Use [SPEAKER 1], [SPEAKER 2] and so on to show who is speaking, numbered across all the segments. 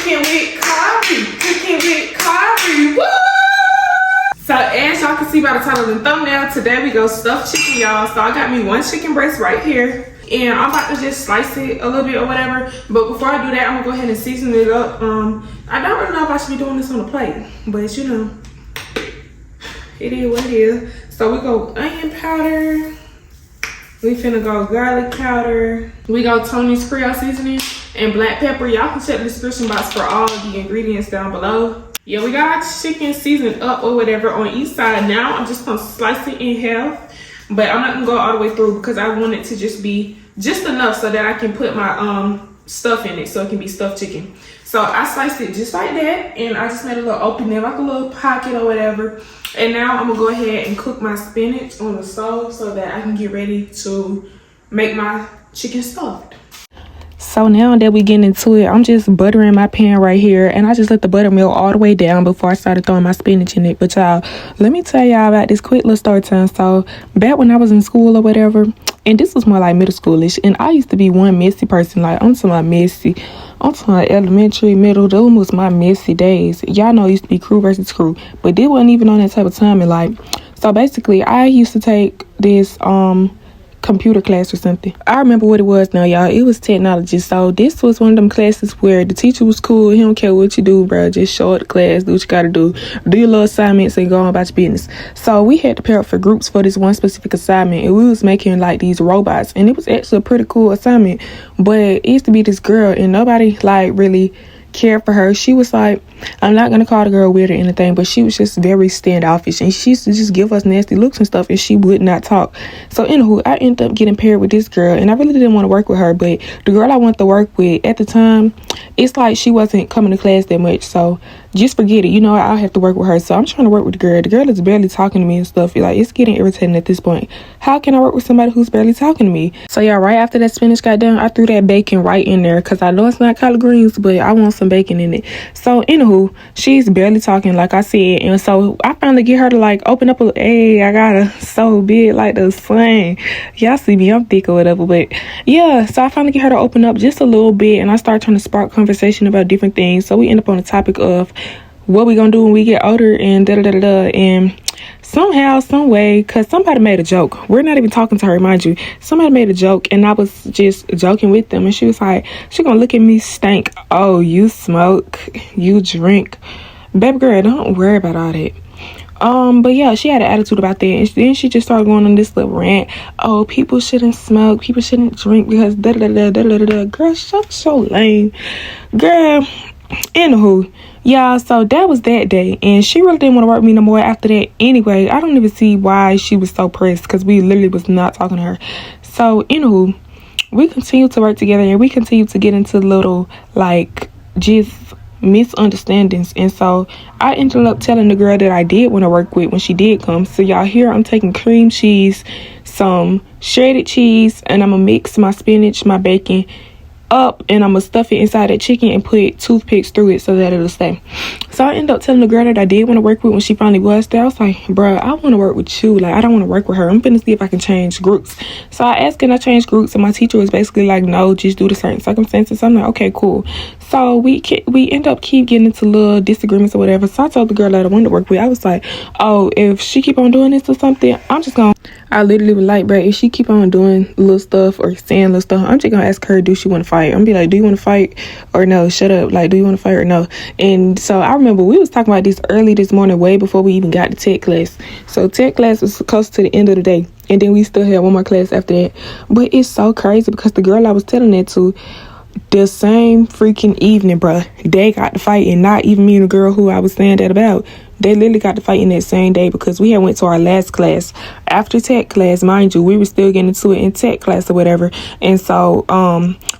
[SPEAKER 1] Cooking with Carii. Cooking with Carii. Woo! So as y'all can see by the title and thumbnail, today we go stuffed chicken, y'all. So I got me one chicken breast right here. And I'm about to just slice it a little bit or whatever. But before I do that, I'm gonna go ahead and season it up. I don't really know if I should be doing this on a plate, but you know, it is what it is. So we go onion powder. We finna go garlic powder. We go Tony's Creole seasoning and black pepper. Y'all can check the description box for all the ingredients down below. Yeah, we got our chicken seasoned up or whatever on each side. Now I'm just gonna slice it in half, but I'm not gonna go all the way through because I want it to just be just enough so that I can put my stuff in it so it can be stuffed chicken. So I sliced it just like that, and I just made a little opening, like a little pocket or whatever. And now I'm gonna go ahead and cook my spinach on the stove so that I can get ready to make my chicken stuffed. So now that we get into it, I'm just buttering my pan right here, and I just let the butter melt all the way down before I started throwing my spinach in it. But y'all, let me tell y'all about this quick little story time. So back when I was in school or whatever, and this was more like middle schoolish, and I used to be one messy person. Like, I'm talking about messy. I'm talking about elementary, middle. Those was my messy days. Y'all know it used to be crew versus crew, but they wasn't even on that type of time in life. So basically, I used to take this computer class or something. I remember what it was now, y'all. It was technology. So this was one of them classes where the teacher was cool. He don't care what you do, bro. Just show up to class, do what you gotta do your little assignments, and go on about your business. So we had to pair up for groups for this one specific assignment, and we was making like these robots, and it was actually a pretty cool assignment. But it used to be this girl, and nobody like really cared for her. She was like, I'm not gonna call the girl weird or anything, but she was just very standoffish, and she used to just give us nasty looks and stuff, and she would not talk. So anywho, I ended up getting paired with this girl, and I really didn't want to work with her, but the girl I wanted to work with at the time, it's like she wasn't coming to class that much, so just forget it. You know, I'll have to work with her. So I'm trying to work with the girl. The girl is barely talking to me and stuff. Like, it's getting irritating at this point. How can I work with somebody who's barely talking to me? So yeah, right after that spinach got done, I threw that bacon right in there because I know it's not collard greens, but I want some bacon in it. So anywho, she's barely talking, like I said, and so I finally get her to like open up hey, I got her so big like the sun. Y'all see me, I'm thick or whatever, but yeah, so I finally get her to open up just a little bit, and I start trying to spark conversation about different things. So we end up on the topic of what we gonna do when we get older and da-da-da-da-da, and somehow, some way, because somebody made a joke. We're not even talking to her, mind you. Somebody made a joke, and I was just joking with them, and she was like, she gonna look at me stank. Oh, you smoke, you drink. Baby girl, don't worry about all that. But yeah, she had an attitude about that, and then she just started going on this little rant. Oh, people shouldn't smoke, people shouldn't drink because da-da-da-da-da-da-da. Girl, shut so lame. Girl, anywho, yeah, so that was that day, and she really didn't want to work with me no more after that anyway. I don't even see why she was so pressed, because we literally was not talking to her. So anywho, we continued to work together, and we continued to get into little like just misunderstandings, and so I ended up telling the girl that I did want to work with when she did come. So y'all, here I'm taking cream cheese, some shredded cheese, and I'm gonna mix my spinach, my bacon up, and I'm gonna stuff it inside that chicken and put toothpicks through it so that it'll stay. So I ended up telling the girl that I did want to work with when she finally was there. I was like, bruh, I want to work with you. Like, I don't want to work with her. I'm finna see if I can change groups. So I asked, can I change groups? And my teacher was basically like, no, just due to certain circumstances. So I'm like, okay, cool. So we end up keep getting into little disagreements or whatever. So I told the girl that I wanted to work with, I was like, oh, if she keep on doing this or something, I'm just gonna, I literally was like, bruh, if she keep on doing little stuff or saying little stuff, I'm just gonna ask her, do she want to fight? I'm gonna be like, do you want to fight or no? Shut up. Like, do you want to fight or no? And so I remember we was talking about this early this morning, way before we even got to tech class. So tech class was close to the end of the day, and then we still had one more class after that. But it's so crazy because the girl I was telling that to, the same freaking evening, bruh, they got to fight, and not even me and the girl who I was saying that about. They literally got to fight in that same day because we had went to our last class after tech class. Mind you, we were still getting into it in tech class or whatever. And so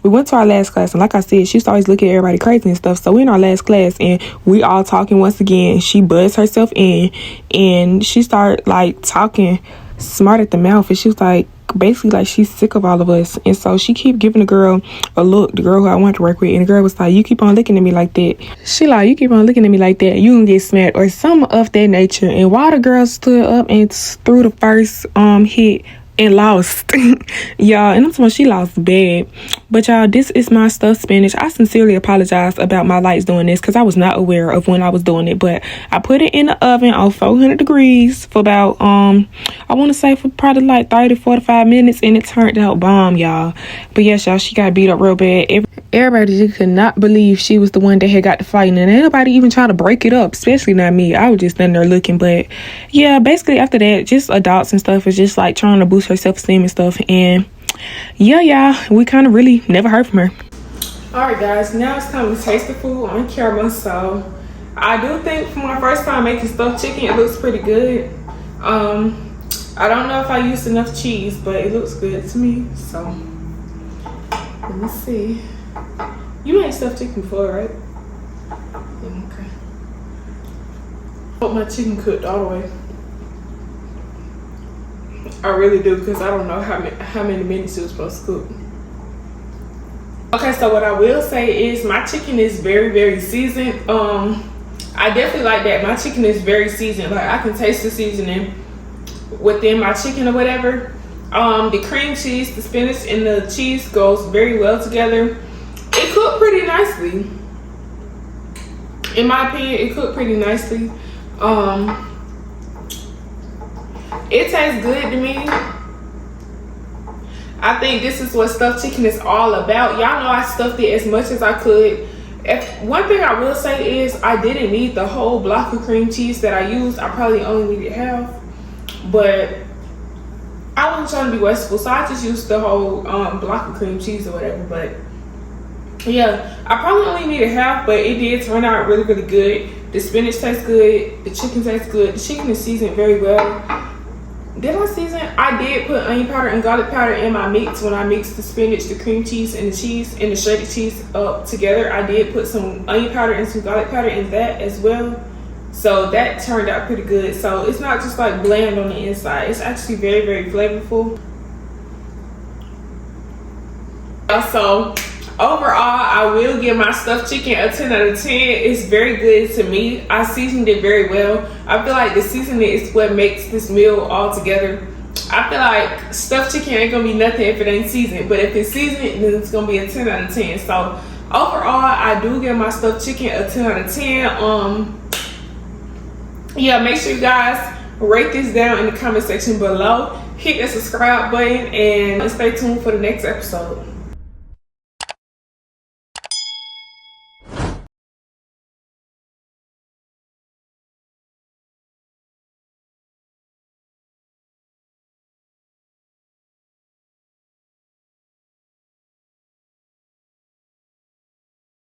[SPEAKER 1] we went to our last class, and like I said, she used to always look at everybody crazy and stuff. So we in our last class, and we all talking once again. She buzzed herself in, and she started like talking smart at the mouth, and she was like, basically like she's sick of all of us. And so she keep giving the girl a look, the girl who I wanted to work with, and the girl was like, you keep on looking at me like that. She like, you keep on looking at me like that, you gonna get smacked or some of that nature. And while the girl stood up and threw the first hit and lost y'all, and I'm talking about she lost bad. But y'all, this is my stuffed spinach. I sincerely apologize about my lights doing this because I was not aware of when I was doing it. But I put it in the oven on 400 degrees for about, I want to say for probably like 30, 45 minutes. And it turned out bomb, y'all. But yes, y'all, she got beat up real bad. Everybody just could not believe she was the one that had got the fighting. And anybody even try to break it up, especially not me. I was just standing there looking. But yeah, basically after that, just adults and stuff is just like trying to boost her self-esteem and stuff. And yeah, y'all, we kind of really never heard from her. All right, guys, now it's time to taste the food on camera. So I do think for my first time making stuffed chicken, it looks pretty good. I don't know if I used enough cheese, but it looks good to me. So let me see. You made stuffed chicken before, right? Okay. Hope my chicken cooked all the way. I really do, because I don't know how many minutes it was supposed to cook. Okay, so what I will say is my chicken is very, very seasoned. I definitely like that. My chicken is very seasoned. Like, I can taste the seasoning within my chicken or whatever. The cream cheese, the spinach, and the cheese goes very well together. It cooked pretty nicely. In my opinion, it cooked pretty nicely. It tastes good to me. I think this is what stuffed chicken is all about. Y'all know I stuffed it as much as I could. One thing I will say is I didn't need the whole block of cream cheese that I used. I probably only needed half. But I wasn't trying to be wasteful, so I just used the whole block of cream cheese or whatever. But yeah, I probably only needed half, but it did turn out really, really good. The spinach tastes good. The chicken tastes good. The chicken is seasoned very well. Did I season? I did put onion powder and garlic powder in my mix when I mixed the spinach, the cream cheese, and the cheese and the shredded cheese up together. I did put some onion powder and some garlic powder in that as well. So that turned out pretty good. So it's not just like bland on the inside. It's actually very, very flavorful. So overall, I will give my stuffed chicken a 10 out of 10. It's very good to me. I seasoned it very well. I feel like the seasoning is what makes this meal all together. I feel like stuffed chicken ain't gonna be nothing if it ain't seasoned. But if it's seasoned, then it's gonna be a 10 out of 10. So overall, I do give my stuffed chicken a 10 out of 10. Yeah, make sure you guys rate this down in the comment section below. Hit the subscribe button and stay tuned for the next episode.